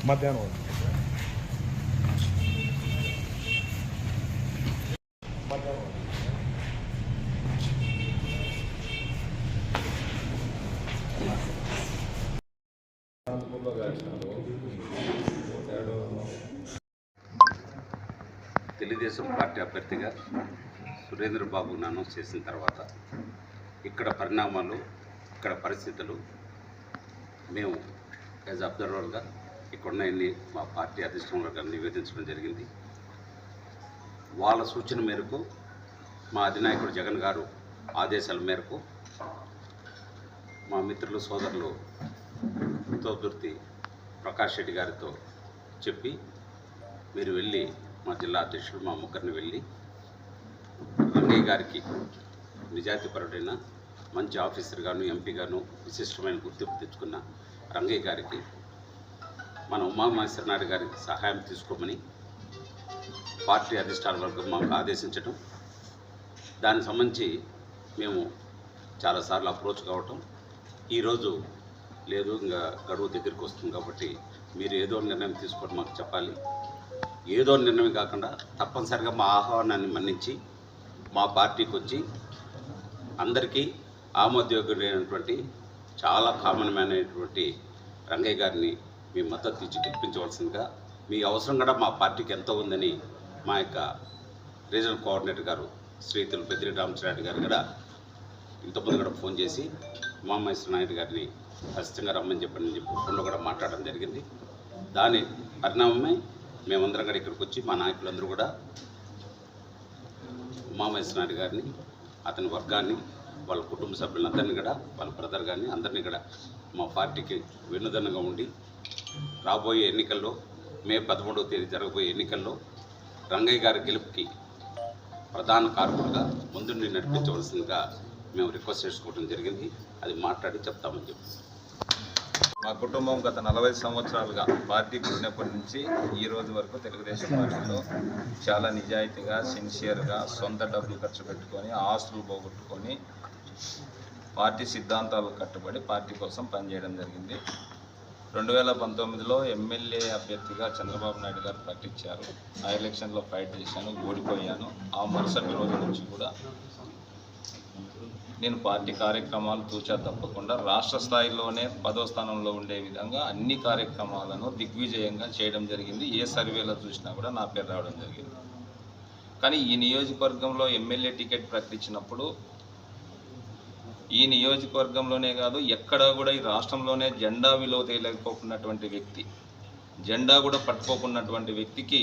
మధ్యాహ్నం తెలుగుదేశం పార్టీ అభ్యర్థిగా సురేంద్ర బాబును అనౌన్స్ చేసిన తర్వాత ఇక్కడ పరిణామాలు, ఇక్కడ పరిస్థితులు మేము యాజ్ అబ్జర్వర్గా ఇక్కడున్నాయన్ని మా పార్టీ అధిష్టానంలో గారు నివేదించడం జరిగింది. వాళ్ళ సూచన మేరకు మా అధినాయకుడు జగన్ గారు ఆదేశాల మేరకు మా మిత్రులు సోదరులు తోదుర్తి ప్రకాష్ రెడ్డి గారితో చెప్పి మీరు వెళ్ళి మా జిల్లా అధ్యక్షుడు మా ముగ్గురిని వెళ్ళి రంగయ్య గారికి నిజాయితీపరుడైన మంచి ఆఫీసర్ గాను, ఎంపీ గాను విశిష్టమైన గుర్తింపు తెచ్చుకున్న రంగయ్య గారికి మన ఉమామహేశ్వరనాయుడు గారికి సహాయం తీసుకోమని పార్టీ అధిష్టాన వర్గం మాకు ఆదేశించడం, దానికి సంబంధించి మేము చాలాసార్లు అప్రోచ్ కావటం, ఈరోజు లేదు ఇంకా గడువు దగ్గరికి వస్తుంది కాబట్టి మీరు ఏదో నిర్ణయం తీసుకొని మాకు చెప్పాలి, ఏదో నిర్ణయం కాకుండా తప్పనిసరిగా మా ఆహ్వానాన్ని మన్నించి మా పార్టీకి వచ్చి అందరికీ ఆమోదయోగ్యుడైనటువంటి చాలా కామన్ మ్యాన్ అయినటువంటి రంగయ్య గారిని మీ మద్దతు ఇచ్చి గెలిపించవలసిందిగా, మీ అవసరం కూడా మా పార్టీకి ఎంతో ఉందని మా యొక్క రీజనల్ కోఆర్డినేటర్ గారు శ్రీతులు పెద్దిరెడ్డి రామచంద్రారెడ్డి గారు కూడా ఇంతకుముందు కూడా ఫోన్ చేసి ఉమామహేశ్వర నాయుడు గారిని ఖచ్చితంగా రమ్మని చెప్పి ఫోన్లో కూడా మాట్లాడడం జరిగింది. దాని పరిణామమే మేమందరం కూడా ఇక్కడికి వచ్చి మా నాయకులందరూ కూడా ఉమామహేశ్వర నాయుడు గారిని, అతని వర్గాన్ని, వాళ్ళ కుటుంబ సభ్యులందరినీ కూడా, వాళ్ళ బ్రదర్ గారిని అందరినీ కూడా మా పార్టీకి వెన్నుదన్నుగా ఉండి రాబోయే ఎన్నికల్లో మే 11వ తేదీ జరగబోయే ఎన్నికల్లో రంగయ్య గారి గెలుపుకి ప్రధాన కారకులుగా ముందుండి నడిపించవలసిందిగా మేము రిక్వెస్ట్ చేసుకోవడం జరిగింది. అది మాట్లాడి చెప్తామని చెప్పి మా కుటుంబం గత 40 సంవత్సరాలుగా పార్టీ పుట్టినప్పటి నుంచి ఈ రోజు వరకు తెలుగుదేశం పార్టీలో చాలా నిజాయితీగా, సిన్సియర్గా, సొంత డబ్బులు ఖర్చు పెట్టుకొని, ఆస్తులు పోగొట్టుకొని పార్టీ సిద్ధాంతాలు కట్టుబడి పార్టీ కోసం పనిచేయడం జరిగింది. 2019లో ఎమ్మెల్యే అభ్యర్థిగా చంద్రబాబు నాయుడు గారు ప్రకటించారు. ఆ ఎలక్షన్లో ఫైట్ చేశాను, ఓడిపోయాను. ఆ మరుసటి రోజు నుంచి కూడా నేను పార్టీ కార్యక్రమాలు తూచా తప్పకుండా రాష్ట్ర స్థాయిలోనే 10వ స్థానంలో ఉండే విధంగా అన్ని కార్యక్రమాలను దిగ్విజయంగా చేయడం జరిగింది. ఏ సర్వేలో చూసినా కూడా నా పేరు రావడం జరిగింది. కానీ ఈ నియోజకవర్గంలో ఎమ్మెల్యే టికెట్ ప్రకటించినప్పుడు ఈ నియోజకవర్గంలోనే కాదు, ఎక్కడ కూడా ఈ రాష్ట్రంలోనే జెండా విలువ తెలియకపోకున్నటువంటి వ్యక్తి, జెండా కూడా పట్టుకోకున్నటువంటి వ్యక్తికి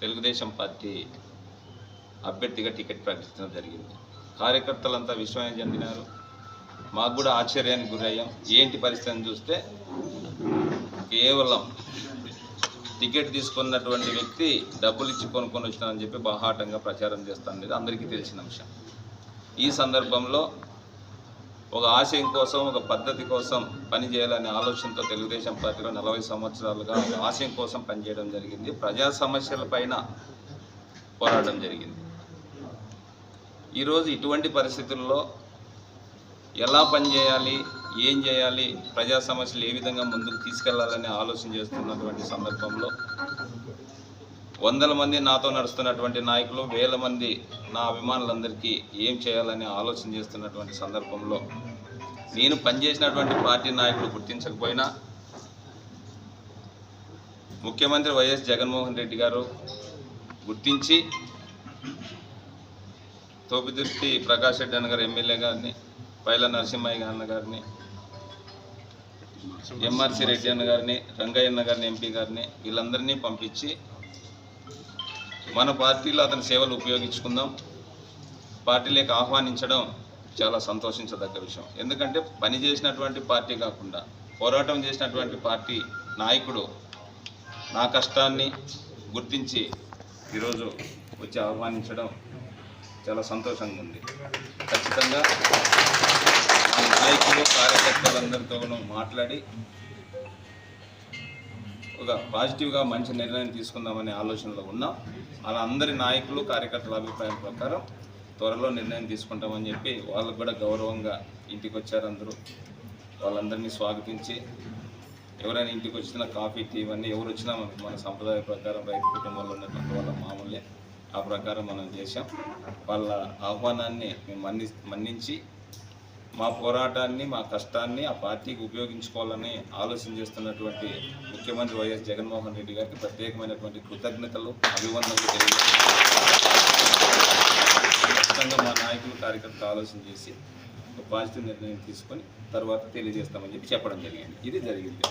తెలుగుదేశం పార్టీ అభ్యర్థిగా టికెట్ ప్రకటించడం జరిగింది. కార్యకర్తలంతా విశ్వాసం చెందినారు. మాకు కూడా ఆశ్చర్యానికి గురయ్యాం. ఏంటి పరిస్థితిని చూస్తే కేవలం టికెట్ తీసుకున్నటువంటి వ్యక్తి డబ్బులు ఇచ్చి కొనుక్కొని వచ్చినారని చెప్పి బాహాటంగా ప్రచారం చేస్తాననేది అందరికీ తెలిసిన అంశం. ఈ సందర్భంలో ఒక ఆశయం కోసం, ఒక పద్ధతి కోసం పనిచేయాలనే ఆలోచనతో తెలుగుదేశం పార్టీలో 40 సంవత్సరాలుగా ఒక ఆశయం కోసం పనిచేయడం జరిగింది. ప్రజా సమస్యలపైన పోరాటం జరిగింది. ఈరోజు ఇటువంటి పరిస్థితుల్లో ఎలా పనిచేయాలి, ఏం చేయాలి, ప్రజా సమస్యలు ఏ విధంగా ముందుకు తీసుకెళ్లాలని ఆలోచన చేస్తున్నటువంటి సందర్భంలో వందల మంది నాతో నడుస్తున్నటువంటి నాయకులు, వేల మంది నా అభిమానులందరికీ ఏం చేయాలని ఆలోచన చేస్తున్నటువంటి సందర్భంలో నేను పనిచేసినటువంటి పార్టీ నాయకులు గుర్తించకపోయినా ముఖ్యమంత్రి వైఎస్ జగన్మోహన్ రెడ్డి గారు గుర్తించి తోపిదుర్తి ప్రకాష్ రెడ్డి అన్న గారు ఎమ్మెల్యే గారిని, పైల నరసింహయ్య అన్న గారిని, ఎంఆర్సి రెడ్డి అన్న గారిని, రంగయ్య అన్న గారిని, ఎంపీ గారిని, వీళ్ళందరినీ పంపించి మన పార్టీలో అతని సేవలు ఉపయోగించుకుందాం, పార్టీలోకి ఆహ్వానించడం చాలా సంతోషించదగ్గ విషయం. ఎందుకంటే పని చేసినటువంటి పార్టీ కాకుండా పోరాటం చేసినటువంటి పార్టీ నాయకుడు నా కష్టాన్ని గుర్తించి ఈరోజు వచ్చి ఆహ్వానించడం చాలా సంతోషంగా ఉంది. ఖచ్చితంగా నాయకులు, కార్యకర్తలందరితోనూ మాట్లాడి ఒక పాజిటివ్గా మంచి నిర్ణయం తీసుకుందామనే ఆలోచనలో ఉన్నాం. అలా అందరి నాయకులు, కార్యకర్తల అభిప్రాయం ప్రకారం త్వరలో నిర్ణయం తీసుకుంటామని చెప్పి వాళ్ళకు కూడా గౌరవంగా ఇంటికి వచ్చారు. అందరూ వాళ్ళందరినీ స్వాగతించి ఎవరైనా ఇంటికి వచ్చిన కాఫీ టీ ఇవన్నీ ఎవరు వచ్చినా మన సంప్రదాయ ప్రకారం రైతు కుటుంబంలో ఉన్నటువంటి వాళ్ళ మామూలే, ఆ ప్రకారం మనం చేశాం. వాళ్ళ ఆహ్వానాన్ని మేము మన్నించి మా పోరాటాన్ని, మా కష్టాన్ని ఆ పార్టీకి ఉపయోగించుకోవాలని ఆలోచన చేస్తున్నటువంటి ముఖ్యమంత్రి వైఎస్ జగన్మోహన్ రెడ్డి గారికి ప్రత్యేకమైనటువంటి కృతజ్ఞతలు, అభివందనలు ఖచ్చితంగా మా నాయకులు, కార్యకర్తలు ఆలోచన చేసి ఒక పాజిటివ్ నిర్ణయం తీసుకొని తర్వాత తెలియజేస్తామని చెప్పి చెప్పడం జరిగింది. ఇది జరిగింది.